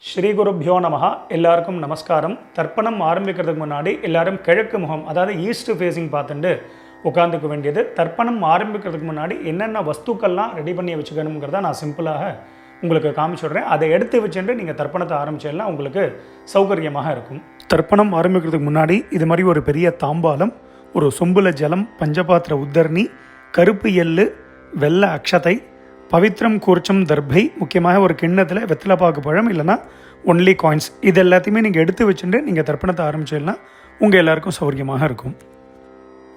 ஸ்ரீ குருப்யோ நமஹ. எல்லாருக்கும் நமஸ்காரம். தர்ப்பணம் ஆரம்பிக்கிறதுக்கு முன்னாடி எல்லாரும் கிழக்கு முகம், அதாவது ஈஸ்ட் ஃபேஸிங் பார்த்துட்டு உட்காந்துக்க வேண்டியது. தர்ப்பணம் ஆரம்பிக்கிறதுக்கு முன்னாடி என்னென்ன வஸ்துக்கள்லாம் ரெடி பண்ணி வச்சுக்கணுங்கிறத நான் சிம்பிளாக உங்களுக்கு காமிச்சுடுறேன். அதை எடுத்து வச்சுட்டு நீங்கள் தர்ப்பணத்தை ஆரம்பிச்சேன்னா உங்களுக்கு சௌகரியமாக இருக்கும். தர்ப்பணம் ஆரம்பிக்கிறதுக்கு முன்னாடி இது மாதிரி ஒரு பெரிய தாம்பாலம், ஒரு சொம்புல ஜலம், பஞ்சபாத்திர உத்தரணி, கருப்பு எள்ளு, வெள்ளை அக்ஷதை, பவித்ரம் கூர்ச்சம் தர்பை, முக்கியமாக ஒரு கிண்ணத்தில் வெத்தலைப்பாக்கு பழம் இல்லைனா ஒன்லி காயின்ஸ், இது எல்லாத்தையுமே நீங்கள் எடுத்து வச்சுட்டு நீங்கள் தர்ப்பணத்தை ஆரம்பிச்சிடனா உங்கள் எல்லாருக்கும் சௌகரியமாக இருக்கும்.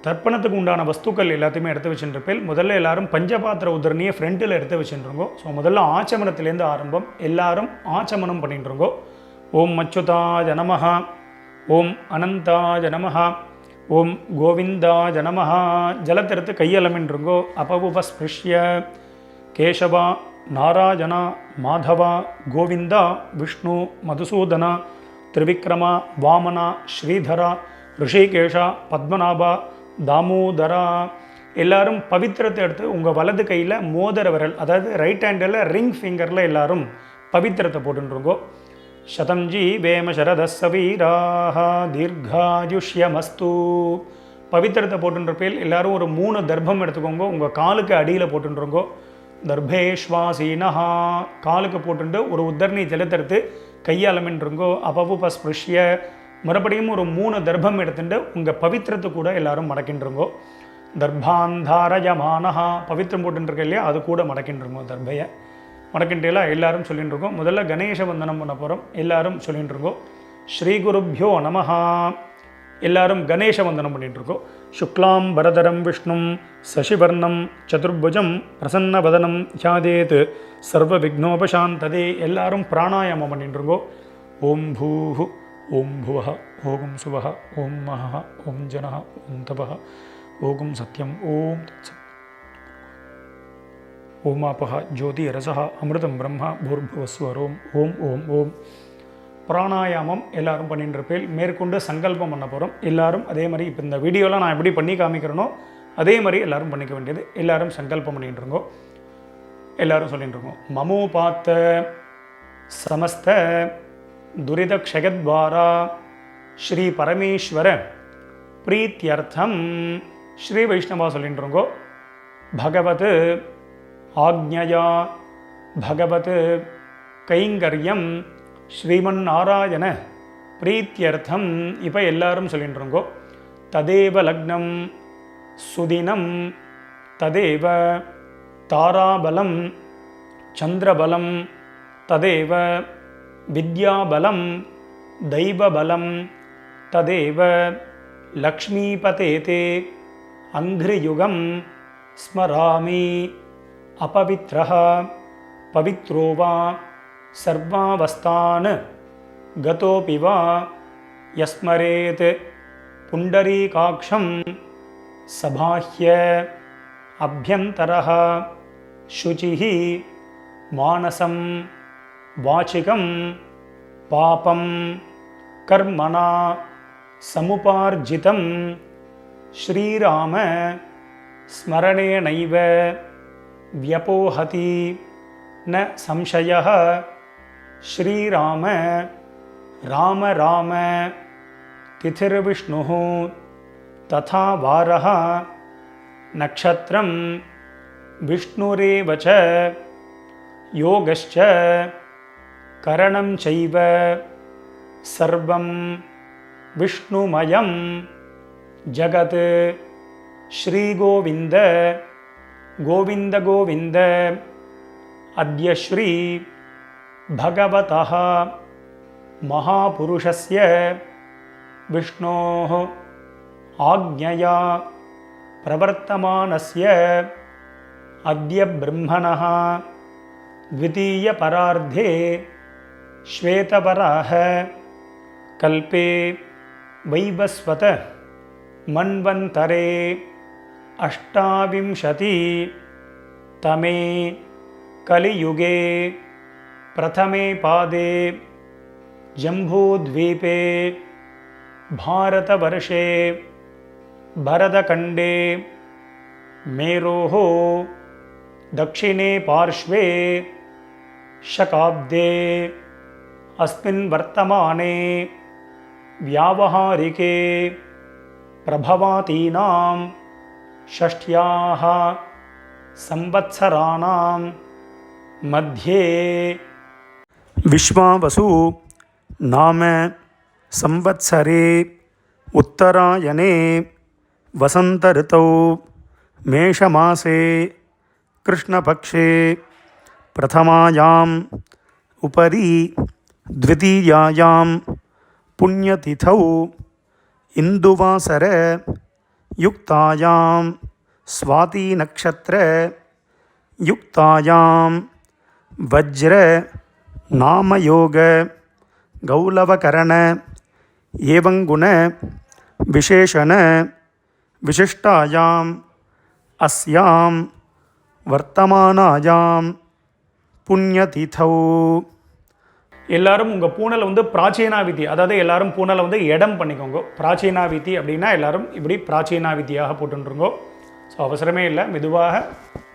தர்ப்பணத்துக்கு உண்டான வஸ்துக்கள் எல்லாத்தையுமே எடுத்து வச்சுருப்பேன். முதல்ல எல்லாரும் பஞ்சபாத்திர உதரணியை ஃப்ரண்ட்டில் எடுத்து வச்சுருங்கோ. ஸோ முதல்ல ஆச்சமனத்திலேருந்து ஆரம்பம். எல்லாரும் ஆச்சமனம் பண்ணிட்டுருங்கோ. ஓம் அச்சுதாய நமஹ, ஓம் அனந்தாய நமஹ, ஓம் கோவிந்தாய நமஹ. ஜலத்தெடுத்து கையலமின்றுங்கோ. அபவுபஸ்பிருஷ்ய கேசவா நாராயணா மாதவா கோவிந்தா விஷ்ணு மதுசூதனா திரிவிக்ரமா வாமனா ஸ்ரீதரா ரிஷிகேஷா பத்மநாபா தாமோதரா. எல்லாரும் பவித்திரத்தை எடுத்து உங்கள் வலது கையில் மோதிர விரல், அதாவது ரைட் ஹேண்டில் ரிங் ஃபிங்கரில் எல்லாரும் பவித்திரத்தை போட்டுருங்கோ. சதம்ஜி வேம சரதசவீராக தீர்காயுஷ்யமஸ்து. பவித்திரத்தை போட்டுருப்பேல் எல்லாரும் ஒரு 3 தர்ப்பம் எடுத்துக்கோங்க. உங்கள் காலுக்கு அடியில் போட்டுருங்கோ. தர்பேஷ்வாசீனஹா, காலுக்கு போட்டுட்டு ஒரு உத்தரணி ஜலத்தெடுத்து கையாலமின்றுங்கோ. அபவுபஸ்பிருஷ்ய, மறுபடியும் ஒரு 3 தர்ப்பம் எடுத்துட்டு உங்கள் பவித்திரத்தை கூட எல்லாரும் மடக்கின்றுங்கோ. தர்பாந்தாரயமானஹா, பவித்திரம் போட்டுருக்க இல்லையா, அது கூட மடக்கின்றுங்கோ. தர்பையை மடக்கின்றேலாம் எல்லாரும் சொல்லிட்டு இருக்கோம். முதல்ல கணேச வந்தனம் பண்ண போகிறோம். எல்லாரும் சொல்லிட்டு இருக்கோம் ஸ்ரீ குருப்யோ நமஹா. எல்லாரும் கணேச வந்தனம் பண்ணிட்டுருக்கோம். சுக்லாம் பரதரம் விஷ்ணும் சசிவர்ணம் சதுர்புஜம் பிரசன்னவதனம் த்யாதேத் சர்வ விக்னோபசாந்ததே. எல்லாரும் பிராணாயாமம் பண்ணிட்டுருக்கோம். ஓம் பூஹு ஓம் புவஹ ஓம் சுவஹ ஓம் மஹ ஓம் ஜனஹ ஓம் தபஹ ஓம் சத்யம் ஓம் ஓமாபஹ ஜோதி ரசஹ அமிர்தம் பிரம்மா பூர்புவஸ்வரோம் ஓம் ஓம் ஓம். பிராணாயாமம் எல்லாரும் பண்ணிட்டு இருப்பேன். மேற்கொண்டு சங்கல்பம் பண்ண போகிறோம். எல்லாரும் அதே மாதிரி இப்போ இந்த வீடியோவில் நான் எப்படி பண்ணி காமிக்கிறேனோ அதே மாதிரி எல்லாரும் பண்ணிக்க வேண்டியது. எல்லாரும் சங்கல்பம் பண்ணிட்டு இருக்கோம். எல்லாரும் சொல்லிட்டு இருக்கோம். மமோ பார்த்த சமஸ்த துரித க்ஷயத்வாரா ஸ்ரீ பரமேஸ்வர பிரீத்தியர்த்தம். ஸ்ரீ வைஷ்ணவா சொல்லிட்டு இருக்கோம். பகவத் ஆக்ஞயா பகவத் கைங்கரியம் ஸ்ரீமன் நாராயண பிரீத்தியர்த்தம். இப்போ எல்லாரும் சொல்லிட்டு இருக்கோம். ததேவ லக்னம் சுதினம் ததேவ தாராபலம் சந்திரபலம் ததேவ வித்யாபலம் தெய்வபலம் ததேவ லக்ஷ்மீபதேதே அங்கிரியுகம் ஸ்மராமி அபவித்ரஹ பவித்ரோ வா சர்வாவஸ்தான் கதோபி வா யஸ்மரேத் புண்டரீகாக்ஷம் சபாஹ்ய அப்யந்தரஹ சுசிஹி மானசம் வாசிகம் பாபம் கர்மணா சமுபார்ஜிதம் ஸ்ரீராம ஸ்மரணேனைவ வ்யபோஹதி ந சம்சயः. ஸ்ரீராம ராம ராம திதிர்விஷ்ணுः ததா வாரः நக்ஷத்ரம் விஷ்ணுரேவ ச யோகஸ்ச கரணம் சைவ சர்வம் விஷ்ணுமயம் ஜகத். ஸ்ரீகோவிந்த கோவிந்த கோவிந்த அத்ய ஸ்ரீ பகவதः மகாபுருஷஸ்ய விஷ்ணோः ஆக்ஞயா பிரவர்த்தமானஸ்ய அத்ய பிரம்மணः த்விதீய பரார்த்தே ஸ்வேதவராஹ கல்பே வைவஸ்வத மன்வந்தரே அஷ்டாவிம்சதி தமே கலியுகே பிரதமே பாதே ஜம்பூத்வீபே பாரதவர்ஷே பரதகண்டே மேரோः दक्षिणे पार्श्वे शकाब्दे अस्मिन् वर्तमाने व्यावहारिके प्रभवातीनां षष्ट्याः संवत्सराणां मध्ये विश्वावसु नाम संवत्सरे उत्तरायणे वसंत ऋतौ मेषमासे कृष्णपक्षे प्रथमायाम् उपरि द्वितीयायां पुण्यतिथौ इन्दुवासर युक्तायां स्वातिनक्षत्र युक्तायां वज्र नामयोग गौलवकरण एवंगुण विशेषण विशिष्टायां अस्यां वर्तमानायां புண்ணியதிதௌ. எல்லாரும் உங்கள் பூனலை வந்து பிராச்சீனாவிதி, அதாவது எல்லாரும் பூனலை வந்து இடம் பண்ணிக்கோங்க. பிராச்சீனாவிதி அப்படின்னா எல்லாரும் இப்படி பிராச்சீனாவிதியாக போட்டுருங்கோ. ஸோ அவசரமே இல்லை, மெதுவாக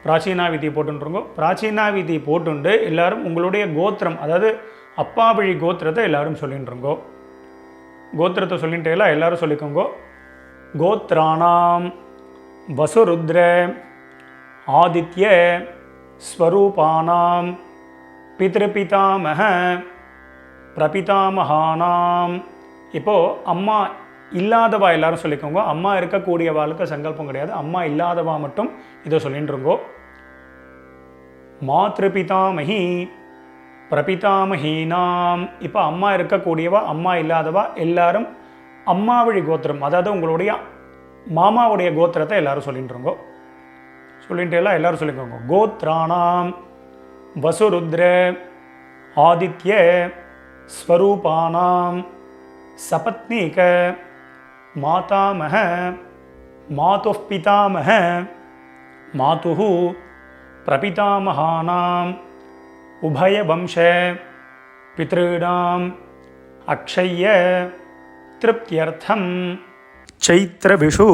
பிராச்சீனாவிதி போட்டுருங்கோ. பிராச்சீனாவிதி போட்டுண்டு எல்லாரும் உங்களுடைய கோத்திரம், அதாவது அப்பா வழி கோத்திரத்தை எல்லாரும் சொல்லிட்டுருங்கோ. கோத்திரத்தை சொல்லிட்டேலாம் எல்லாரும் சொல்லிக்கோங்க. கோத்ராணாம் வசுருத்ர ஆதித்ய ஸ்வரூபானாம் பித்ருபிதாமக பிரபிதாமகானாம். இப்போது அம்மா இல்லாதவா எல்லாரும் சொல்லிக்கோங்க. அம்மா இருக்கக்கூடியவாளுக்கு சங்கல்பம் கிடையாது, அம்மா இல்லாதவா மட்டும் இதை சொல்லிட்டுருங்கோ. மாத்ருபிதாமகி பிரபிதாமகீனாம். இப்போ அம்மா இருக்கக்கூடியவா அம்மா இல்லாதவா எல்லாரும் அம்மா வழி கோத்திரம், அதாவது உங்களுடைய மாமாவுடைய கோத்திரத்தை எல்லாரும் சொல்லிட்டுருங்கோ. சொல்லிட்டு எல்லாம் எல்லாரும் சொல்லிக்கோங்க. கோத்ராணாம் வசுருத்ர ஆதித்ய ஸ்வரூபானாம் சபத்னீக மாதாமக மாதுः பிதாமக மாதுः பிரபிதாமகானாம் உபயவம்ச பித்ருணாம் அக்ஷய்ய திருப்தியர்த்தம் சைத்ரவிஷு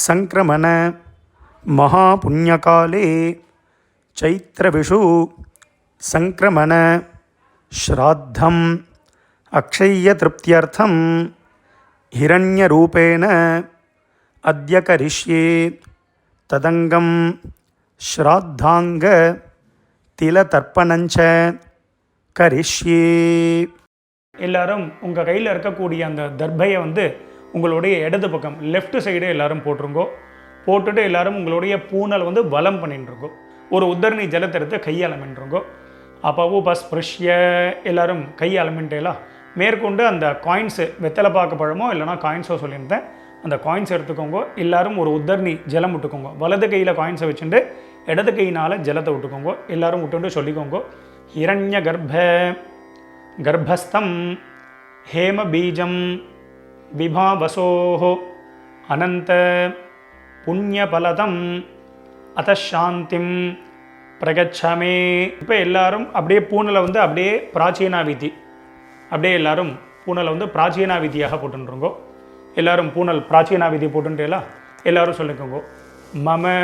சங்கிரமண महापुण्यकाले चैत्रविषु संक्रमण श्राद्धम् अक्षय्यतृप्त्यर्थं हिरण्यरूपेण अद्य करिष्ये तदंगं श्राद्धांग तिलतर्पणञ्च करिष्ये. எல்லாரும் உங்கள் கையில் இருக்கக்கூடிய அந்த தர்பையை வந்து உங்களுடைய இடது பக்கம் லெஃப்ட் சைடு எல்லாரும் போட்டுருங்கோ. போட்டுட்டு எல்லாரும் உங்களுடைய பூனல் வந்து வலம் பண்ணிட்டுருக்கோம். ஒரு உத்தரணி ஜலத்தை எடுத்து கையாளமின்றிருங்கோ. அப்போ பஸ்பிருஷ்ய எல்லாரும் கையாளமின்ட்டேலாம் மேற்கொண்டு அந்த காயின்ஸு வெத்தலை பார்க்க பழமோ இல்லைனா காயின்ஸோ சொல்லியிருந்தேன், அந்த காயின்ஸ் எடுத்துக்கோங்க. எல்லாரும் ஒரு உத்தரணி ஜலம் விட்டுக்கோங்க. வலது கையில் காயின்ஸை வச்சுட்டு இடது கையினால் ஜலத்தை விட்டுக்கோங்க. எல்லாரும் விட்டுட்டு சொல்லிக்கோங்க. ஹிரண்ய கர்ப்பஸ்தம் ஹேம பீஜம் விபாவசோஹோ அனந்த புண்ணியபலதம் அதசாந்திம் பிரகச்சமே. இப்போ எல்லாரும் அப்படியே பூனலை வந்து அப்படியே பிராச்சீனாவிதி, அப்படியே எல்லாரும் பூனலை வந்து பிராச்சீனாவிதியாக போட்டுருங்கோ. எல்லாரும் பூனல் பிராச்சீனாவிதி போட்டுட்டேலா எல்லாரும் சொல்லிக்கோங்க. மம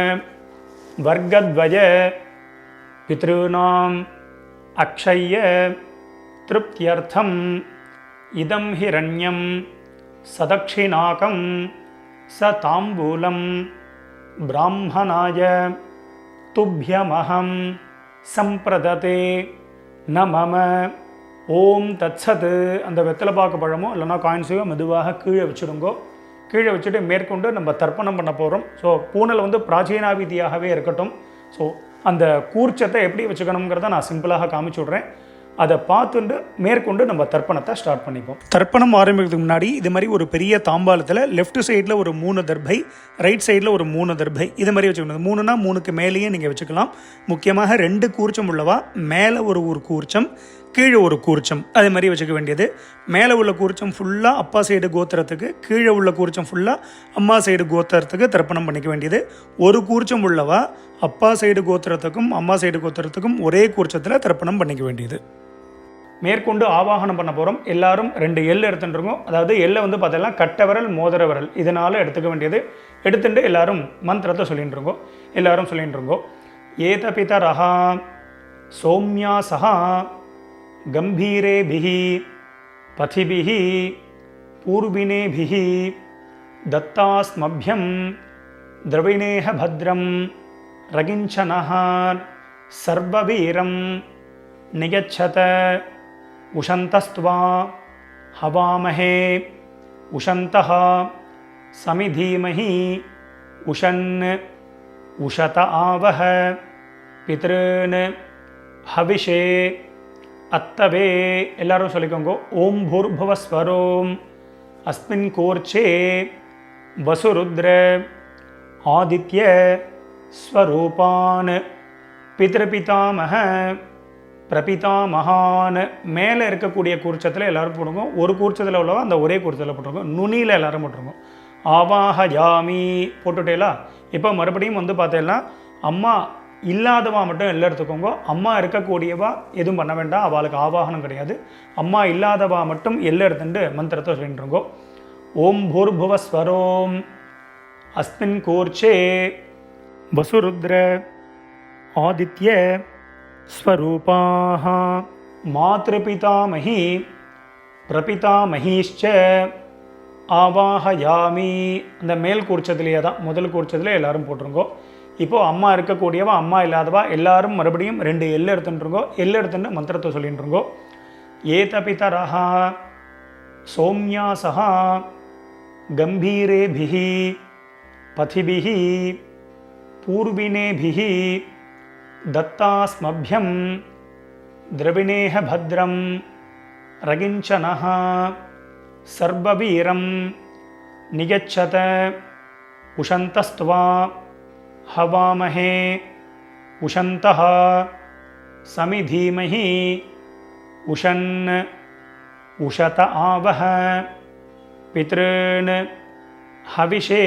வர்க்கத்வய பித்ருணாம் அக்ஷய்ய திருப்தியர்த்தம் இதம் ஹிரண்யம் சதக்ஷிணாகம் ச தாம்பூலம் பிராமணாய துப்யமஹம் சம்பிரததே ந மம. ஓம் தத்சத். அந்த வெத்தலை பாக்கு பழமோ இல்லைனா காயின்ஸையோ மெதுவாக கீழே வச்சுடுங்கோ. கீழே வச்சுட்டு மேற்கொண்டு நம்ம தர்ப்பணம் பண்ண போகிறோம். ஸோ பூனல் வந்து பிராச்சீனாவிதியாகவே இருக்கட்டும். ஸோ அந்த கூர்ச்சத்தை எப்படி வச்சுக்கணுங்கிறத நான் சிம்பிளாக காமிச்சு விட்றேன். அதை பார்த்துட்டு மேற்கொண்டு நம்ம தர்ப்பணத்தை ஸ்டார்ட் பண்ணிப்போம். தர்ப்பணம் ஆரம்பிக்கிறதுக்கு முன்னாடி இது மாதிரி ஒரு பெரிய தாம்பாலத்தில் லெஃப்ட் சைடில் ஒரு 3 தர்பை, ரைட் சைடில் ஒரு 3 தர்பை, இது மாதிரி வச்சுக்கணும். 3னா 3க்கு மேலேயே நீங்கள் வச்சுக்கலாம். முக்கியமாக 2 கூர்ச்சம் உள்ளவா மேலே ஒரு கூர்ச்சம், கீழே ஒரு கூர்ச்சம், அதே மாதிரி வச்சுக்க வேண்டியது. மேலே உள்ள கூர்ச்சம் ஃபுல்லாக அப்பா சைடு கோத்திரத்துக்கு, கீழே உள்ள கூர்ச்சம் ஃபுல்லாக அம்மா சைடு கோத்திரத்துக்கு தர்ப்பணம் பண்ணிக்க வேண்டியது. ஒரு கூர்ச்சம் உள்ளவா அப்பா சைடு கோத்திரத்துக்கும் அம்மா சைடு கோத்திரத்துக்கும் ஒரே கூர்ச்சத்தில் தர்ப்பணம் பண்ணிக்க வேண்டியது. மேற்கொண்டு ஆவாகனம் பண்ண போகிறோம். எல்லாரும் 2 எள் எடுத்துட்டுருக்கோம். அதாவது எள்ளை வந்து பார்த்தீங்கன்னா கட்டை விரல் மோதிர விரல் இதனால் எடுத்துக்க வேண்டியது. எடுத்துட்டு எல்லாரும் மந்திரத்தை சொல்லிட்டு இருக்கோம். எல்லாரும் சொல்லிட்டு இருக்கோம். ஏத பிதரஹா சௌமியா சஹா கம்பீரேபிஹி பதிபிஹி பூர்வினேபிஹி தத்தாஸ்மப்யம் திரவிணேஹ பத்ரம் ரகிஞ்சனஹ சர்வவீரம் நிகச்சத உஷந்தஸ்த்வா ஹவாமஹே உஷந்தஹ சமிதீமஹி உஷன் உஷத ஆவஹ பித்ருன் ஹவிஷே அத்தவே. எல்லாரும் சொல்லிக்கோங்க. ஓம் பூர்புவஸ்வரோம் அஸ்மின் கோர்ச்சே வசுருத்ர ஆதித்ய ஸ்வரூபான் பித்ருபிதாமஹ பிரபிதாமகான். மேலே இருக்கக்கூடிய கூர்ச்சத்தில் எல்லாரும் போடுங்க. ஒரு கூர்ச்சத்தில் உள்ளவா அந்த ஒரே கூர்ச்சத்தில் போட்டுருங்க. நுனியில் எல்லாரும் போட்டுருங்க. ஆவாஹயாமி போட்டுட்டேலா. இப்போ மறுபடியும் வந்து பார்த்தேன்னா அம்மா இல்லாதவா மட்டும் எல்லாம் எடுத்துக்கோங்க. அம்மா இருக்கக்கூடியவா எதுவும் பண்ண வேண்டாம், அவளுக்கு ஆவாகனம் கிடையாது. அம்மா இல்லாதவா மட்டும் எல்லாம் எடுத்துட்டு மந்திரத்தை சொல்லிட்டுருங்கோ. ஓம் பூர்புவஸ்வரோம் அஸ்மின் கூர்ச்சே வசுருத்ர ஆதித்ய ஸ்வரூபாஹ மாத்ருபிதாமஹி பிரபிதாமஹீஷ்ச ஆவாஹயாமி. அந்த மேல் கூர்ச்சத்திலேயே தான், முதல் கூர்ச்சத்திலே எல்லாரும் போட்டுருங்கோ. இப்போது அம்மா இருக்கக்கூடியவா அம்மா இல்லாதவா எல்லாரும் மறுபடியும் 2 எள்ளு எடுத்துட்டுருங்கோ. எள்ளு எடுத்துட்டு மந்திரத்தை சொல்லிட்டுருங்கோ. ஏதபிதரஹா சோம்யாசஹா கம்பீரேபிஹி பதிபிஹி பூர்வினேபிஹி தத்தாஸ்மப்யம் திரவிணேஹ பத்ரம் ரகிஞ்சனஹ சர்வவீரம் நிகச்சத உஷந்தஸ்த்வா ஹவாமஹே உஷந்தஹ சமிதீமஹி உஷன் உஷத ஆவஹ பித்ருன் ஹவிஷே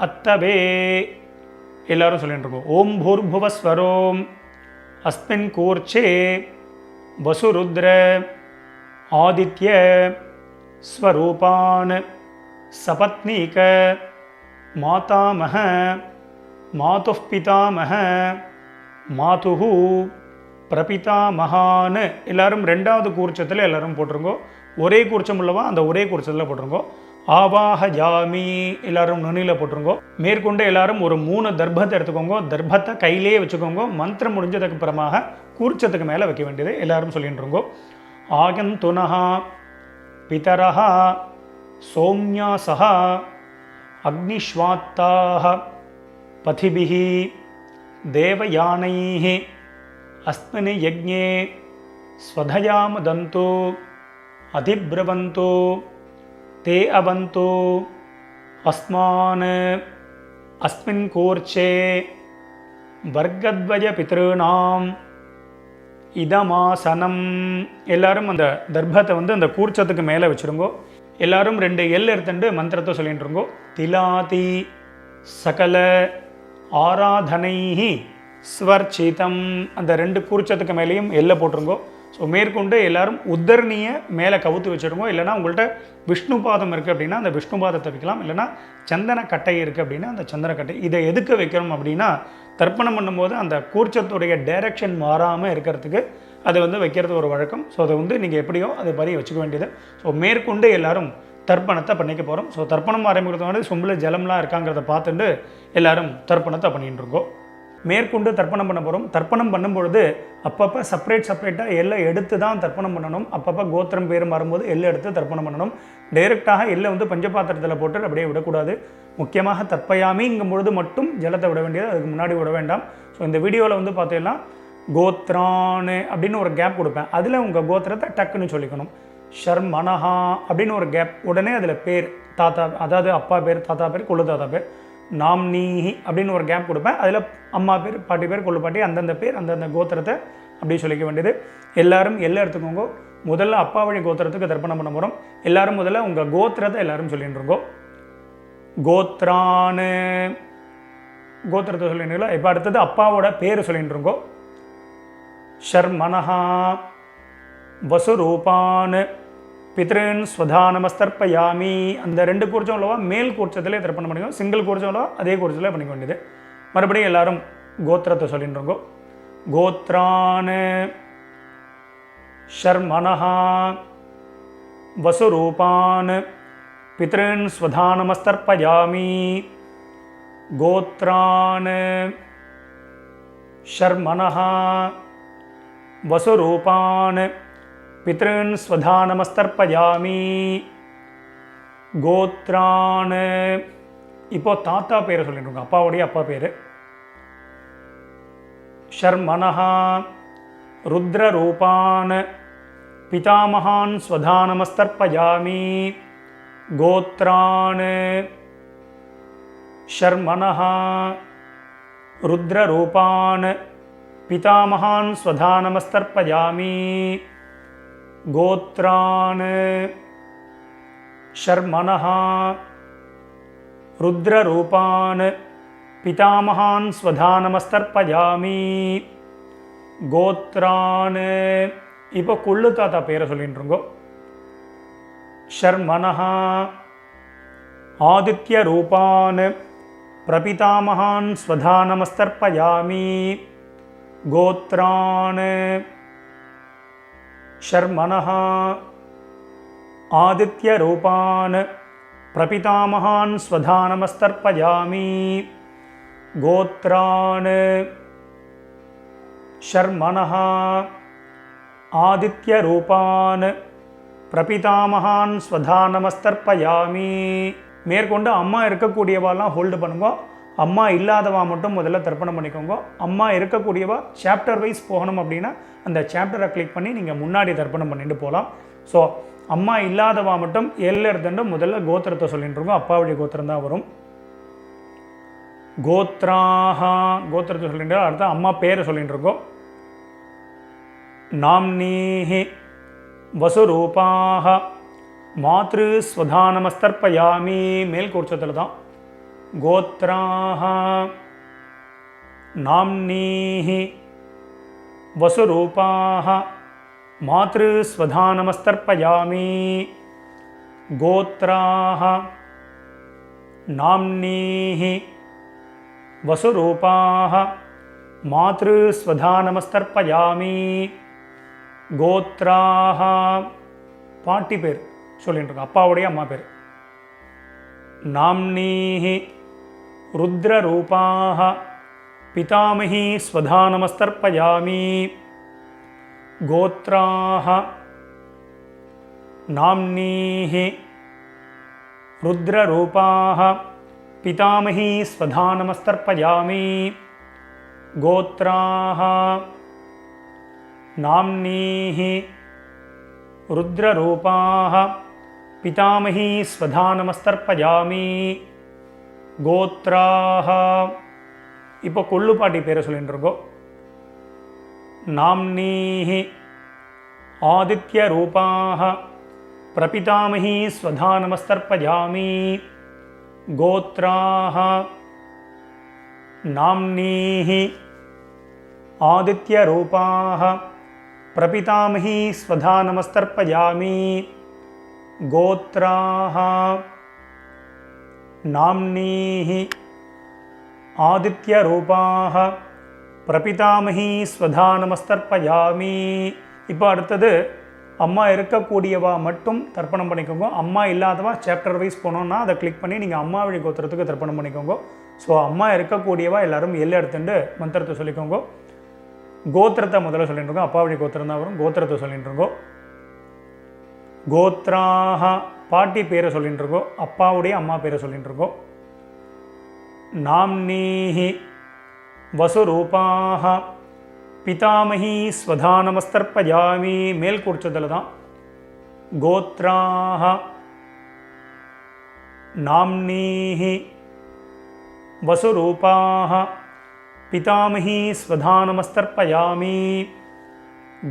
அத்தவே. எல்லாரும் சொல்லிட்டு இருக்கோம். ஓம் பூர்புவஸ்வரோம் அஸ்மின் கூர்ச்சே வசுருத்ர ஆதித்ய ஸ்வரூபான் சபத்னீக மாதாமஹ மாதுஃ பிதாமஹ மாதுஹு பிரபிதாமகான். எல்லாரும் 2வது கூர்ச்சத்தில் எல்லாரும் போட்டிருங்கோ. ஒரே கூர்ச்சம் உள்ளவா அந்த ஒரே கூர்ச்சத்தில் போட்டிருங்கோ. ஆவாஹயாமி எல்லாரும் நுனியில் போட்டிருங்கோ. மேற்கொண்டு எல்லாரும் ஒரு 3 தர்பத்தை எடுத்துக்கோங்க. தர்பத்தை கையிலேயே வச்சுக்கோங்க. மந்திரம் முடிஞ்சதுக்கு அப்புறமாக கூர்ச்சத்துக்கு மேலே வைக்க வேண்டியது எல்லாரும் சொல்லிட்டுருங்கோ. ஆகந்துனஹா பிதரஹா சோம்யாசஹா அக்னிஷ்வாத்தாஹ பதிபிஹி தேவயானைஹி அஸ்மின் யஜ்ஞே ஸ்வதயாமதந்து அதிப்ரவந்து தே அவந்து அஸ்மான் அஸ்மின் கூர்ச்சே வர்க்கத்வய பித்ருணாம் இதமாசனம். எல்லாரும் அந்த தர்பத்தை வந்து அந்த கூர்ச்சத்துக்கு மேலே வச்சுருங்கோ. எல்லாரும் 2 எள் எடுத்துட்டு மந்திரத்தை சொல்லிட்டு இருங்கோ. திலாதி சகல ஆராதனைஹி ஸ்வர்ச்சிதம். அந்த 2 கூர்ச்சத்துக்கு மேலேயும் எல்லை போட்டுருங்கோ. ஸோ மேற்கொண்டு எல்லாரும் உத்தரணியை மேலே கவுத்து வச்சுருங்கோ. இல்லைனா உங்கள்கிட்ட விஷ்ணு பாதம் இருக்குது அப்படின்னா அந்த விஷ்ணு பாதத்தை வைக்கலாம். இல்லைனா சந்தன கட்டை இருக்குது அப்படின்னா அந்த சந்தன கட்டை. இதை எதுக்கு வைக்கிறோம் அப்படின்னா தர்ப்பணம் பண்ணும்போது அந்த கூர்ச்சத்துடைய டைரக்ஷன் மாறாமல் இருக்கிறதுக்கு அதை வந்து வைக்கிறது ஒரு வழக்கம். ஸோ அதை வந்து நீங்கள் எப்படியோ அதை பற்றி வச்சுக்க வேண்டியது. ஸோ மேற்கொண்டு எல்லாரும் தர்ப்பணத்தை பண்ணிக்க போகிறோம். ஸோ தர்ப்பணம் ஆரம்பிக்கிறது வந்து சொம்பில் ஜலம்லாம் இருக்காங்கிறத பார்த்துட்டு எல்லாரும் தர்ப்பணத்தை பண்ணிட்டு இருக்கோம். மேற்கொண்டு தர்ப்பணம் பண்ண போகிறோம். தர்ப்பணம் பண்ணும்பொழுது அப்பப்போ செப்பரேட்டாக எல்லாம் எடுத்து தான் தர்ப்பணம் பண்ணணும். அப்பப்போ கோத்திரம் பேரும் வரும்போது எல்லாம் எடுத்து தர்ப்பணம் பண்ணணும். டைரெக்டாக எல்லை வந்து பஞ்சபாத்திரத்தில் போட்டு அப்படியே விடக்கூடாது. முக்கியமாக தர்ப்பயாமிங்கும் பொழுது மட்டும் ஜலத்தை விட வேண்டியது, அதுக்கு முன்னாடி விட வேண்டாம். ஸோ இந்த வீடியோவில் வந்து பார்த்தீங்கன்னா கோத்ரான்னு அப்படின்னு ஒரு கேப் கொடுப்பேன். அதில் உங்கள் கோத்திரத்தை டக்குன்னு சொல்லிக்கணும். ஷர்மனஹா அப்படின்னு ஒரு கேப், உடனே அதில் பேர் தாத்தா, அதாவது அப்பா பேர், தாத்தா பேர், கொள்ளு தாத்தா பேர். நாம்னீஹி அப்படின்னு ஒரு கேப் கொடுப்பேன். அதில் அம்மா பேர், பாட்டி பேர், கொள்ளு பாட்டி, அந்தந்த பேர், அந்தந்த கோத்திரத்தை அப்படி சொல்லிக்க வேண்டியது. எல்லாரும் எல்லாம் எடுத்துக்கோங்க. முதல்ல அப்பா வழி கோத்திரத்துக்கு தர்ப்பணம் பண்ண போகிறோம். எல்லாரும் முதல்ல உங்கள் கோத்திரத்தை எல்லாரும் சொல்லிட்டு இருக்கோம். கோத்ரான்னு கோத்திரத்தை சொல்லிட்டுங்களா. இப்போ அடுத்தது அப்பாவோட பேர் சொல்லிட்டு இருக்கோம். ஷர்மனஹா வசுரூபான் பித்ருன் ஸ்வதானமஸ்தர்ப்பயாமி. அந்த 2 கூர்ச்சம் உள்ளவா மேல் கூர்ச்சத்திலே தர்ப்பணம் பண்ணிக்கோ. சிங்கிள் கூர்ச்சம் உள்ளவா அதே கூர்ச்சத்தில் பண்ணிக்க வேண்டியது. மறுபடியும் எல்லாரும் கோத்திரத்தை சொல்லிட்டு இருக்கோம். கோத்ரான் शर्मणः वसुरूपान् पितॄन् स्वधानमस्तर्पयामि गोत्रान् शर्मणः वसुरूपान् पितॄन् स्वधानमस्तर्पयामि गोत्रान् இப்போ தாத்தா பேரை சொல்லிட்டு அப்பாவுடைய அப்பா பேர் शर्मणः रुद्ररूपान् पितामहान् स्वधानमस्तर्पयामि गोत्रान् शर्मणः रुद्ररूपान् पितामहान् स्वधानमस्तर्पयामि गोत्रान् शर्मणः रुद्ररूपान् पितामहान् स्वधानमस्तर्पयामि गोत्रान् இப்போ குள்ளு தாத்தா பேரை சொல்லிட்டுருங்கோ शर्मणः आदित्यरूपान् प्रपितामहान् स्वधानमस्तर्पयामि गोत्रान् शर्मणः आदित्यरूपान् प्रपितामहान् स्वधानमस्तर्पयामि गोत्रान् शर्मणः आदित्यरूपान् प्रपितामहान् स्वधानमस्तर्पयामि மேற்கொண்டு அம்மா இருக்கக்கூடியவாலாம் ஹோல்டு பண்ணுங்க, அம்மா இல்லாதவா மட்டும் முதல்ல தர்ப்பணம் பண்ணிக்கோங்க. அம்மா இருக்கக்கூடியவா சாப்டர் வைஸ் போகணும் அப்படின்னா அந்த சாப்டரை கிளிக் பண்ணி நீங்கள் முன்னாடி தர்ப்பணம் பண்ணிட்டு போகலாம். ஸோ அம்மா இல்லாதவா மட்டும் எல்ல இருந்துட்டு முதல்ல கோத்திரத்தை சொல்லிட்டு இருக்கோம். அப்பாவுடைய கோத்திரம் தான் வரும். கோத்ராஹா கோத்திரத்தை சொல்லிட்டு அடுத்த அம்மா பேரை சொல்லிட்டு இருக்கோம். நாம்னீஹி வசுரூபாஹ மாத்ரு ஸ்வதானமஸ்தர்ப்பயாமி மேல் கோட்சத்தில் தான். கோத்ராஹ நாம்னீஹி வசுரூபாஹ மாத்ரு ஸ்வதானமஸ்தர்ப்பயாமி கோத்ராஹ நாம்னீஹி वसुरूपाः मातृस्वधानमस्तर्पयामि गोत्राः பாட்டி பேர் சொல்லிட்டு இருக்கோம், அப்பாவுடைய அம்மா பேர். नाम्नीः रुद्ररूपाः पितामही स्वधानमस्तर्पयामि गोत्राः नाम्नीः रुद्ररूपाः पितामही स्वधानमस्तर्पयामि गोत्राः नाम्नीः रुद्ररूपाः पितामही स्वधानमस्तर्पयामि गोत्राः இப்போ கொள்ளுப்பாட்டி பேரை சொல்லிட்டு இருக்கோம். नाम्नीः आदित्यरूपाः प्रपितामही स्वधानमस्तर्पयामि गोत्राः नाम्नीः आदित्यरूपाः प्रपितामही स्वधानमस्तर्पयामि गोत्राः नाम्नीः आदित्यरूपाः प्रपितामही स्वधानमस्तर्पयामि இப்போ அடுத்தது அம்மா இருக்கக்கூடியவா மட்டும் தர்ப்பணம் பண்ணிக்கோங்க. அம்மா இல்லாதவா சாப்டர் வைஸ் போனோன்னா அதை கிளிக் பண்ணி நீங்கள் அம்மா வழி கோத்திரத்துக்கு தர்ப்பணம் பண்ணிக்கோங்க. ஸோ அம்மா இருக்கக்கூடியவா எல்லாரும் எல்லை எடுத்துட்டு மந்திரத்தை சொல்லிக்கோங்க. கோத்திரத்தை முதல்ல சொல்லிட்டு இருக்கோம், அப்பா வழி கோத்திரம் தான் வரும். கோத்திரத்தை சொல்லிட்டு இருக்கோம். கோத்ராஹ பாட்டி பேரை சொல்லிட்டு இருக்கோம், அப்பாவுடைய அம்மா பேரை சொல்லிட்டு இருக்கோம். நாம்னீஹி வசுரூபாஹ पितामही स्वधानमस्तर्पयामि மேல் கூர்ச்சதில் தான். கோத்ராஹ நாம்னீஹி வசுரூபாஹ पितामही स्वधानमस्तर्पयामि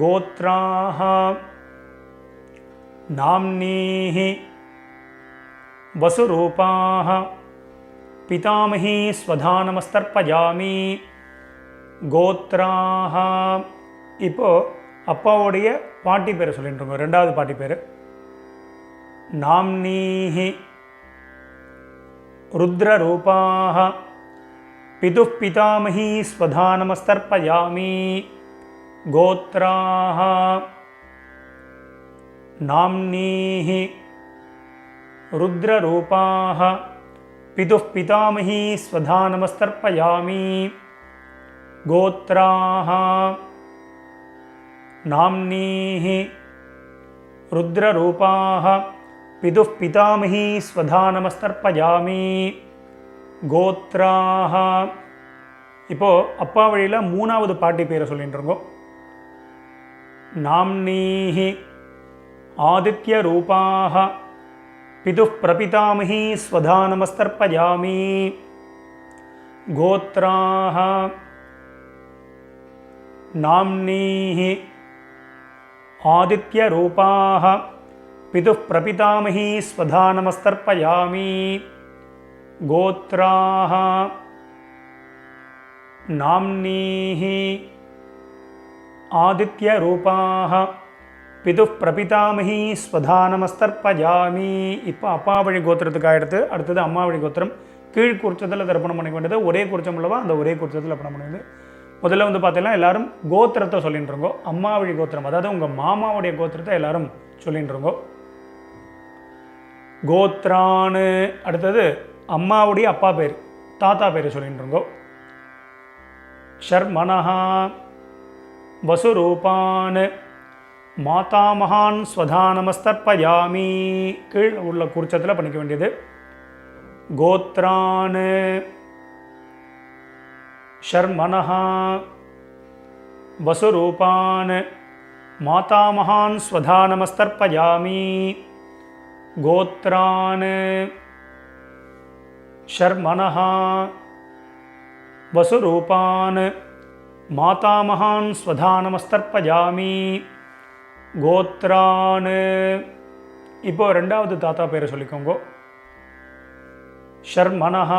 गोत्राः नाम्नीः वसुरूपाः पितामही स्वधानमस्तर्पयामि கோத்ராஹ இப்போ அப்பாவுடைய பாட்டி பேரை சொல்லிட்டு இருக்கோம். ரெண்டாவது பாட்டி பேர் நாம்னீஹி ருத்ரரூபாஹ பிதுः பிதாமஹி ஸ்வதானமஸ்தர்ப்பயாமி கோத்ராஹ नाम्नीः रुद्ररूपाः पितुः पितामही स्वधा नमस्तर्पयामि गोत्राः नाम्नीः रुद्ररूपाः पितुः पितामही स्वधा नमस्तर्पयामि गोत्राः இப்போ அப்பா வழியில் மூணாவது பாட்டி பேரை சொல்லிட்டுருங்கோ. நாம்னீஹி ஆதித்ய ரூபாः பிதுः பிரபிதாமஹி ஸ்வதா நமஸ்தர்ப்பயாமி கோத்ராः நாம்னீஹி ஆதித்ய ரூபாः பிதுः பிரபிதாமஹி ஸ்வதா நமஸ்தர்ப்பயாமி கோத்ராः நாம்னீஹி ஆதித்ய ரூபாः பிதுः பிரபிதாமஹி ஸ்வதா நமஸ்தர்ப்பயாமி. இப்போ அப்பா வழி கோத்திரத்துக்கு ஆகிடுது. அடுத்தது அம்மா வழி கோத்திரம். கீழ் குறிச்சத்தில் தர்ப்பணம் பண்ணிக்க வேண்டியது. ஒரே குறிச்சம் உள்ளவா அந்த ஒரே குறிச்சத்தில் தர்ப்பணம் பண்ணுது. முதல்ல வந்து பார்த்தீங்கன்னா எல்லாரும் கோத்திரத்தை சொல்லிட்டு இருக்கோம். அம்மா வழி கோத்திரம், அதாவது உங்கள் மாமாவுடைய கோத்திரத்தை எல்லாரும் சொல்லிட்டு இருக்கோம். கோத்ரான்னு அடுத்தது அம்மாவுடைய அப்பா பேர் தாத்தா பேர் சொல்லிட்டு இருக்கோம். ஷர்மணஹ வசுரூபான் மாதாமகான் ஸ்வதா நமஸ்தர்ப்பயாமி. கீழ் உள்ள குறிச்சத்தில் பண்ணிக்க வேண்டியது. கோத்ரான் ஷர்மணஹ வசுரூபான் மாதாமகான் ஸ்வதா நமஸ்தர்ப்பயாமி கோத்ரான் ஷர்மணஹ வசுரூபான் மாதாமகான் ஸ்வதா நமஸ்தர்ப்பயாமி கோத்ரான். இப்போ ரெண்டாவது தாத்தா பேரை சொல்லிக்கோங்க. ஷர்மணஹ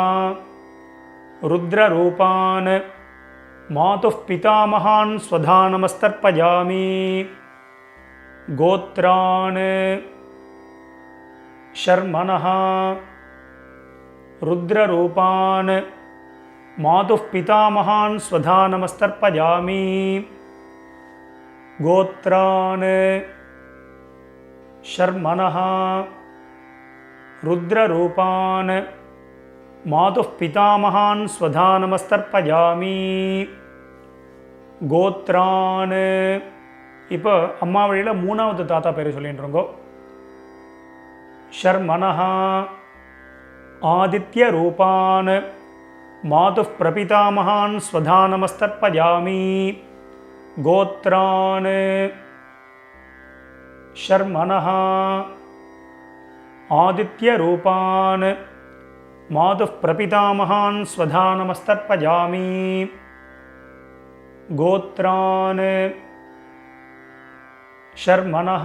ருத்ரரூபான் மாதுः பிதாமகான் ஸ்வதா நமஸ்தர்ப்பயாமி கோத்ரான் ஷர்மணஹ ருத்ரரூபான் மாதுः பிதாமகான் ஸ்வதா நமஸ்தர்ப்பயாமி கோத்ரான் ஷர்மணஹ ருத்ரரூபான் மாதுः பிதாமகான் ஸ்வதா நமஸ்தர்ப்பயாமி கோத்ரான். இப்போ அம்மா வழியில் மூணாவது தாத்தா பேர் சொல்லிட்டு இருக்கோம். ஷர்மணஹ ஆதித்ய ரூபான் மாதுः பிரபிதாமகான் ஸ்வதா நமஸ்தர்ப்பயாமி கோத்ரான் ஷர்மணஹ ஆதித்ய ரூபான் மாதுः பிரபிதாமகான் ஸ்வதா நமஸ்தர்ப்பயாமி கோத்ரான் ஷர்மணஹ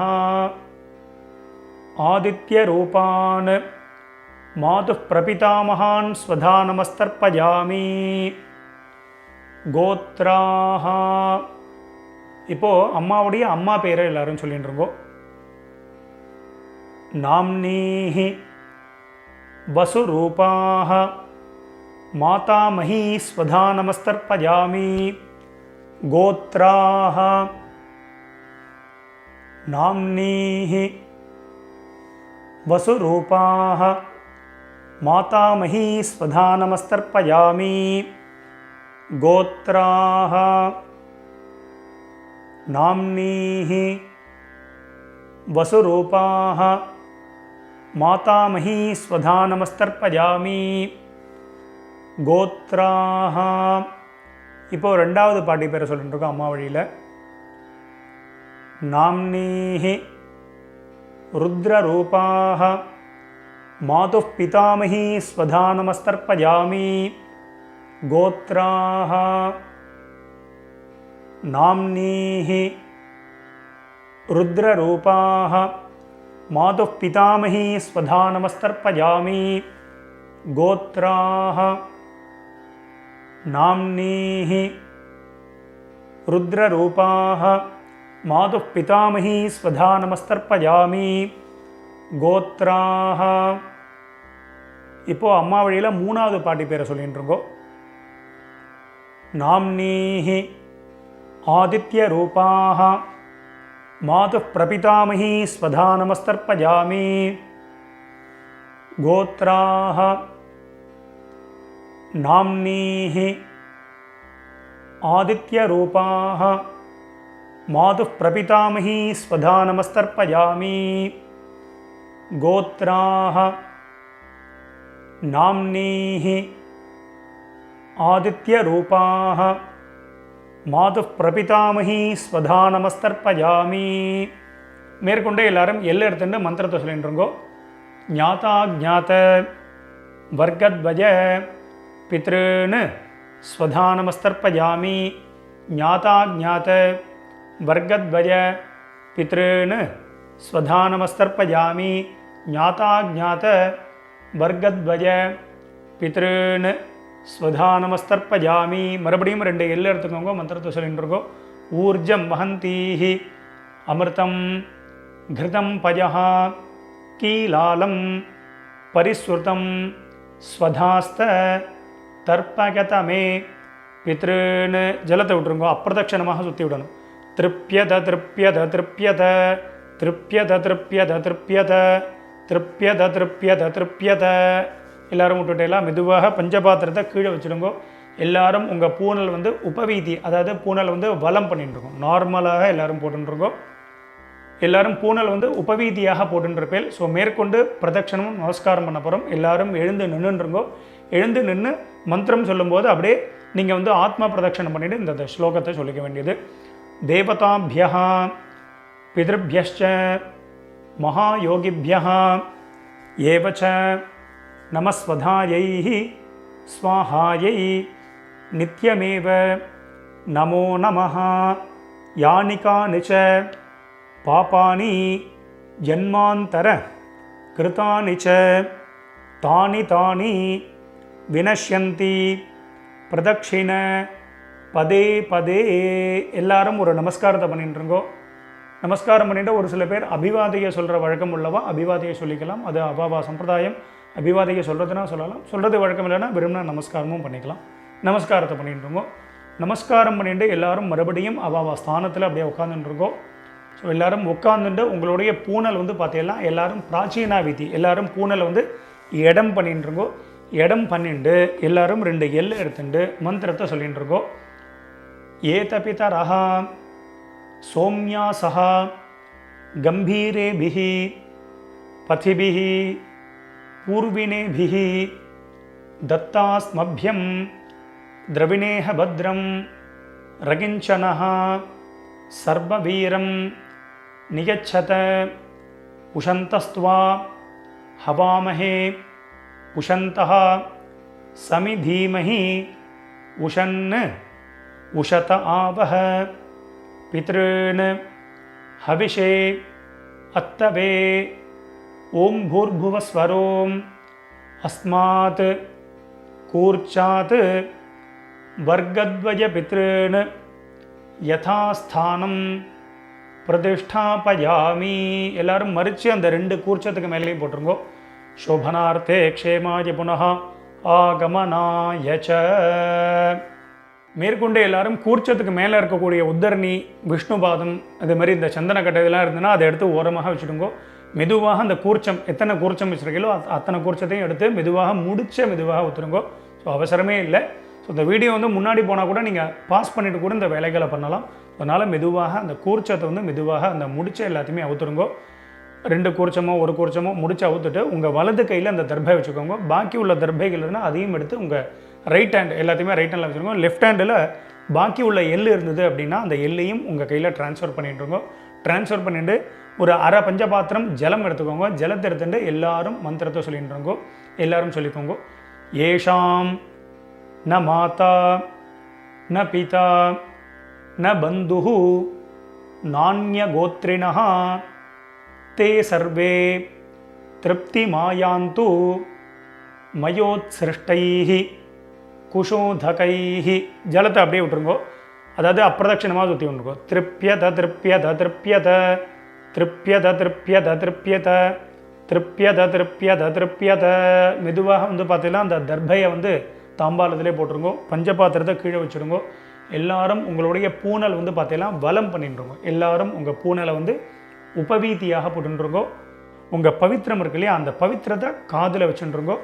ஆதித்ய ரூபான் மாதுः பிரபிதாமகான் ஸ்வதா நமஸ்தர்ப்பயாமி கோத்ராஹ. இப்போ அம்மாவுடைய அம்மா பேரை எல்லாரும் சொல்லிட்டு இருக்கோம். நாம்னீஹி வசுரூபாः மாதாமஹி ஸ்வதா நமஸ்தர்ப்பயாமி கோத்ராஹ நாம்னீஹி வசுரூபாः மாதாமஹி ஸ்வதா நமஸ்தர்ப்பயாமி கோத்ராஹ நாம்னீஹி வசுரூபாः மாதாமஹி ஸ்வதா நமஸ்தர்ப்பயாமி கோத்ராஹ. இப்போ ரெண்டாவது பாட்டி பேரை சொல்லிட்டு இருக்கோம் அம்மா வழியில். நாம்னீஹி ருத்ரரூபாः மாதுः பிதாமஹி ஸ்வதா நமஸ்தர்ப்பயாமி கோத்ராஹ நாம்னீஹி ருத்ரரூபாः மாதுः பிதாமஹி ஸ்வதா நமஸ்தர்ப்பயாமி கோத்ராஹ நாம்னீஹி ருத்ரரூபாः மாதுः பிதாமஹி ஸ்வதா நமஸ்தர்ப்பயாமி கோத்ராஹ. இப்போ அம்மா வழியில் மூணாவது பாட்டி பேரை சொல்லிட்டு இருக்கோம். நாம்னீஹி ஆதித்ய ரூபாः மாதுः பிரபிதாமகி ஸ்வதா நமஸ்தர்ப்பயாமி. கோத்ராः நாம்னீः ஆதித்யரூபாः மாதுः பிரபிதாமகி ஸ்வதா நமஸ்தர்ப்பயாமி. கோத்ராः நாம்னீः ஆதித்யரூபாः மாதுः பிரபிதாமகி ஸ்வதா நமஸ்தர்ப்பயாமி. மேற்கொண்டு எல்லாரும் எல்லை எடுத்துட்டு மந்திரத்தை சொல்லிட்டுருங்கோ. ஞாதா ஜாத வர்க்கத்வய பித்ருன்னு ஸ்வதா நமஸ்தர்ப்பயாமி. ஞாதா ஜாத வர்க்கத்வய பித்ருன்னு ஸ்வதா நமஸ்தர்ப்பயாமி. ஞாதா ஜாத வர்க்கத்வய பித்ருன்னு ஸ்வதா நமஸ்தர்ப்பயாமி. மறுபடியும் 2 எல்லை எடுத்துக்கோங்க, மந்திரத்தை சொல்லிட்டு இருக்கோம். ஊர்ஜம் வஹந்தீஹி அமிர்தம் கிருதம் பயஹ கீலாலம் பரிஸ்ருதம் ஸ்வதாஸ்த தர்ப்பகதமே பித்ருன்னு ஜலத்தை விட்டுருங்கோ. அப்பிரதட்சணமாக சுற்றி விடணும். திருப்யத திருப்யத திருப்யத திருப்யத திருப்யத திருப்யத திருப்யத திருப்யத திருப்யத. எல்லாரும் விட்டுட்டேலாம் மெதுவாக பஞ்சபாத்திரத்தை கீழே வச்சுடுங்கோ. எல்லாரும் உங்கள் பூனல் வந்து உபவீதி, அதாவது பூனல் வந்து வலம் பண்ணிட்டுருக்கோம். நார்மலாக எல்லாரும் போட்டுருக்கோம். எல்லாரும் பூனல் வந்து உபவீதியாக போட்டுருப்பேன். ஸோ மேற்கொண்டு பிரதட்சணமும் நமஸ்காரம் பண்ண போகிறோம். எல்லாரும் எழுந்து நின்றுருங்கோ. எழுந்து நின்று மந்திரம் சொல்லும்போது அப்படியே நீங்கள் வந்து ஆத்மா பிரதட்சணம் பண்ணிவிட்டு இந்த ஸ்லோகத்தை சொல்லிக்க வேண்டியது. தேவதாபியா பிதృभ्यश्च மகாயோகிभ्यः ஏவச்ச நமஸ்வதாயை ஸ்வாஹாயை நித்யமேவ நமோ நமः. யானி கானி ச பாபானி ஜன்மாந்தர கிருதானி ச தானி தானி வினஷ்யந்தி பிரதட்சிண பதே பதே. எல்லாரும் ஒரு நமஸ்காரத்தை பண்ணிட்டுருங்கோ. நமஸ்காரம் பண்ணிட்டு ஒரு சில பேர் அபிவாதியை சொல்கிற வழக்கம் உள்ளவா அபிவாதியை சொல்லிக்கலாம். அது அபாவா சம்பிரதாயம். அபிவாதியை சொல்கிறதுனா சொல்லலாம், சொல்கிறது வழக்கம் இல்லைன்னா விரும்பினா நமஸ்காரமும் பண்ணிக்கலாம். நமஸ்காரத்தை பண்ணிட்டுருங்கோ. நமஸ்காரம் பண்ணிட்டு எல்லாரும் மறுபடியும் அபாவா ஸ்தானத்தில் அப்படியே உட்காந்துட்டுருக்கோம். ஸோ எல்லோரும் உட்காந்துட்டு உங்களுடைய பூனல் வந்து பார்த்தீங்கன்னா எல்லாரும் பிராச்சீனா விதி, எல்லாரும் பூனலை வந்து இடம் பண்ணிட்டுருங்கோ. இடம் பண்ணிட்டு எல்லாரும் 2 எல்லை எடுத்துட்டு மந்திரத்தை சொல்லிட்டு இருக்கோம். ஏதபிதரஹ சோம்யாசஹ கம்பீரேபிஹி பதிபிஹி பூர்வினேபிஹி தத்தாஸ்மப்யம் திரவிணேஹ பத்ரம் ரகிஞ்சனஹ சர்வவீரம் நியச்சத உஷந்தஸ்த்வா ஹவாமஹே உஷந்தஹ சமிதீமஹி உஷன் உஷத ஆவஹ பித்ருன் ஹவிஷே அத்தவே. ஓம் பூர்புவஸ்வரோம் அஸ்மாத் கூர்ச்சாத் வர்க்கத்வய பித்ருன் யதாஸ்தானம் பிரதிஷ்டாபயாமி. எல்லாரும் மறித்து அந்த 2 கூர்ச்சத்துக்கு மேலேயும் போட்டுருங்கோ. சோபனார்த்தே க்ஷேமாய புனः ஆகமனாய ச. மேற்கொண்டு எல்லாரும் கூர்ச்சத்துக்கு மேலே இருக்கக்கூடிய உத்தரணி விஷ்ணுபாதம் அது மாதிரி இந்த சந்தனக்கட்டை இதெல்லாம் இருந்ததுன்னா அதை எடுத்து ஓரமாக வச்சுடுங்கோ. மெதுவாக அந்த கூர்ச்சம் எத்தனை கூர்ச்சம் வச்சுருக்கீங்களோ அத்தனை கூர்ச்சத்தையும் எடுத்து மெதுவாக மெதுவாக ஊற்றுருங்கோ. ஸோ அவசரமே இல்லை. ஸோ இந்த வீடியோ வந்து முன்னாடி போனால் கூட நீங்கள் பாஸ் பண்ணிவிட்டு கூட இந்த வேலைகளை பண்ணலாம். அதனால் மெதுவாக அந்த கூர்ச்சத்தை வந்து மெதுவாக அந்த முடிச்ச எல்லாத்தையுமே அவுத்துருங்கோ. 2 கூர்ச்சமோ 1 கூர்ச்சமோ முடிச்சு அவுத்துட்டு உங்கள் வலது கையில் அந்த தர்பை வச்சுக்கோங்க. பாக்கி உள்ள தர்பைகள் இருந்தால் அதையும் எடுத்து உங்கள் ரைட் ஹேண்ட் எல்லாத்தையுமே ரைட் ஹேண்டில் வச்சுருக்கோங்க. லெஃப்ட் ஹேண்டில் பாக்கி உள்ள எள்ளு இருந்தது அப்படின்னா அந்த எள்ளையும் உங்கள் கையில் ட்ரான்ஸ்ஃபர் பண்ணிட்டுருங்கோ. ட்ரான்ஸ்ஃபர் பண்ணிவிட்டு ஒரு அரை பஞ்சபாத்திரம் ஜலம் எடுத்துக்கோங்க. ஜலத்தை எடுத்துட்டு எல்லாரும் மந்திரத்தை சொல்லிட்டுருங்கோ. எல்லாரும் சொல்லிக்கோங்க. ஏஷாம் ந மாதா ந பிதா ந பந்துஹு நான்ய கோத்ரிணஹ தே சர்வே திருப்தி மாயாந்து மயோத்சிருஷ்டைஹி குஷோதகைஹி. ஜலத்தை அப்படியே விட்டுருங்கோ. அதாவது அப்பிரதட்சணமாக சுற்றி விட்டுருங்கோ. திருப்யத திருப்யத திருப்யத திருப்யத திருப்யத திருப்யத திருப்யத திருப்யத திருப்யத. மெதுவாக வந்து பார்த்தீங்கன்னா அந்த தர்பையை வந்து தாம்பாலத்திலே போட்டுருங்கோ. பஞ்சபாத்திரத்தை கீழே வச்சுருங்கோ. எல்லாரும் உங்களுடைய பூனல் வந்து பார்த்தீங்கன்னா வலம் பண்ணிட்டுருங்க. எல்லாரும் உங்கள் பூனலை வந்து உபவீதியாக போட்டுருங்கோ. உங்கள் பவித்திரம் இருக்கு இல்லையா, அந்த பவித்திரத்தை காதில் வச்சுருங்கோ.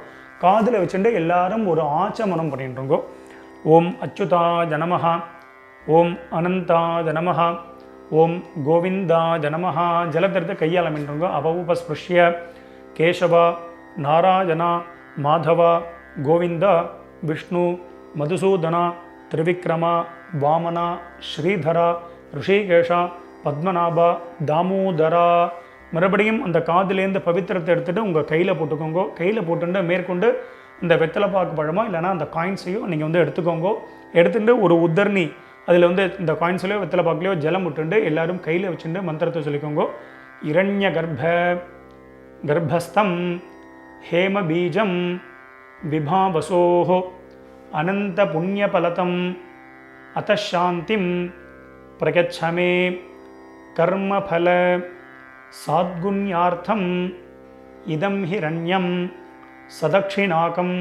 காதில் வச்சுட்டு எல்லாரும் ஒரு ஆச்சமனம் பண்ணிட்டுருங்கோ. ஓம் அச்சுதாய நமஹ, ஓம் அனந்தாய நமஹ, ஓம் கோவிந்தாய நமஹ. ஜலதரத்தை கையால் மின்றுங்கோ. அவவுபஸ்பிருஷ்ய கேசவா நாராயணா மாதவா கோவிந்தா விஷ்ணு மதுசூதனா திரிவிக்ரமா வாமனா ஸ்ரீதரா ரிஷிகேஷா பத்மநாபா தாமோதரா. மறுபடியும் அந்த காதிலேருந்து பவித்திரத்தை எடுத்துகிட்டு உங்கள் கையில் போட்டுக்கோங்க. கையில் போட்டுட்டு மேற்கொண்டு இந்த வெத்தலை பாக்கு பழமோ இல்லைனா அந்த காயின்ஸையும் நீங்கள் வந்து எடுத்துக்கோங்க. எடுத்துகிட்டு ஒரு உத்தர்ணி அதில் வந்து இந்த காயின்ஸ்லையோ வெத்தலை பாக்குலையோ ஜலம் விட்டுண்டு எல்லாரும் கையில் வச்சுட்டு மந்திரத்தை சொல்லிக்கோங்க. இரண்ய கர்ப்பஸ்தம் ஹேம பீஜம் விபாவசோஹோ அனந்த புண்ணியபலதம் அத்தசாந்திம் பிரகச்சமே கர்மபல சாத்குண்யார்த்தம் இதம் ஹிரண்யம் சதக்ஷிணாகம்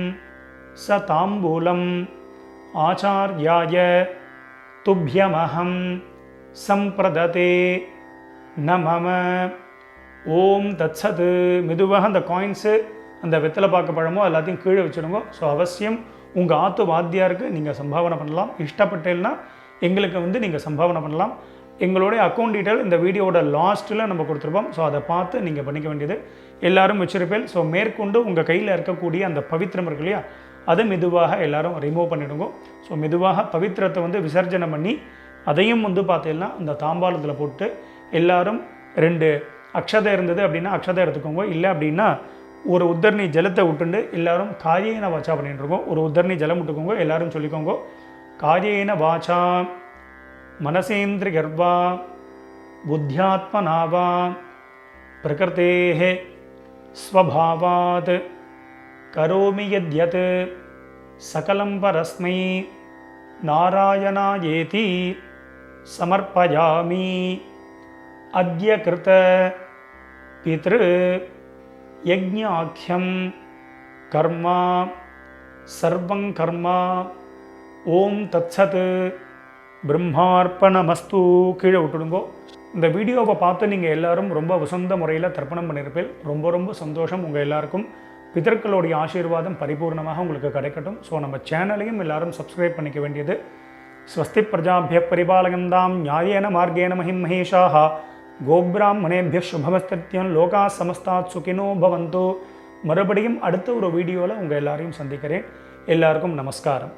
ச தாம்பூலம் ஆச்சார்யாய துப்யமஹம் சம்பிரததே நமம. ஓம் தத்சத். மெதுவாக அந்த காயின்ஸு அந்த வெத்தலை பாக்கு பழமோ எல்லாத்தையும் கீழே வச்சுடுங்க. ஸோ அவசியம் உங்கள் ஆத்து வாத்தியாருக்கு நீங்கள் சம்பாவனை பண்ணலாம். இஷ்டப்பட்டேன்னா எங்களுக்கு வந்து நீங்கள் சம்பாவனை பண்ணலாம். எங்களுடைய அக்கௌண்ட் டீட்டெயில் இந்த வீடியோட லாஸ்ட்டில் நம்ம கொடுத்துருப்போம். ஸோ அதை பார்த்து நீங்கள் பண்ணிக்க வேண்டியது. எல்லோரும் வச்சிருப்பேன். ஸோ மேற்கொண்டு உங்கள் கையில் இருக்கக்கூடிய அந்த பவித்திரம் இருக்கு இல்லையா, அதை மெதுவாக எல்லோரும் ரிமூவ் பண்ணிவிடுங்க. ஸோ மெதுவாக பவித்திரத்தை வந்து விசர்ஜனம் பண்ணி அதையும் வந்து பார்த்தீங்கன்னா அந்த தாம்பாளத்தில் போட்டு எல்லோரும் 2 அக்ஷதை இருந்தது அப்படின்னா அக்ஷதை எடுத்துக்கோங்க. இல்லை அப்படின்னா ஒரு உத்தர்ணி ஜலத்தை விட்டுண்டு எல்லாரும் காரியேன வாச்சா பண்ணிட்டுருக்கோம். ஒரு உத்தர்ணி ஜலம் விட்டுக்கோங்க. எல்லாரும் சொல்லிக்கோங்க. காரியேன வாச்சா மனசேந்திர கர்வா புத்தியாத்மனாவா பிரகிருதேஹ ஸ்வபாவாத் கரோமி யத்யத் சகலம் பரஸ்மை நாராயணாயேதி சமர்ப்பயாமி. அத்ய கிருத பித்ரு யஜ்ஞாக்யம் கர்மா சர்வங் கர்மா. ஓம் தத்சத். பிரம்மார்ப்பணமஸ்து. கீழே விட்டுடுங்கோ. இந்த வீடியோவை பார்த்து நீங்கள் எல்லாரும் ரொம்ப வசந்த முறையில் தர்ப்பணம் பண்ணியிருப்பேன். ரொம்ப ரொம்ப சந்தோஷம். உங்கள் எல்லாருக்கும் பிதர்களுடைய ஆசீர்வாதம் பரிபூர்ணமாக உங்களுக்கு கிடைக்கட்டும். ஸோ நம்ம சேனலையும் எல்லாரும் சப்ஸ்கிரைப் பண்ணிக்க வேண்டியது. ஸ்வஸ்தி பிரஜாபிய பரிபாலகந்தாம் நியாயேன மார்கேன மஹிம் மகேஷாஹ கோப்ராஹ்மணேபிய சுபமஸ்தித்யம் லோகா சமஸ்தாத் சுகினோ பவந்தோ. மறுபடியும் அடுத்த ஒரு வீடியோவில் உங்கள் எல்லாரையும் சந்திக்கிறேன். எல்லாருக்கும் நமஸ்காரம்.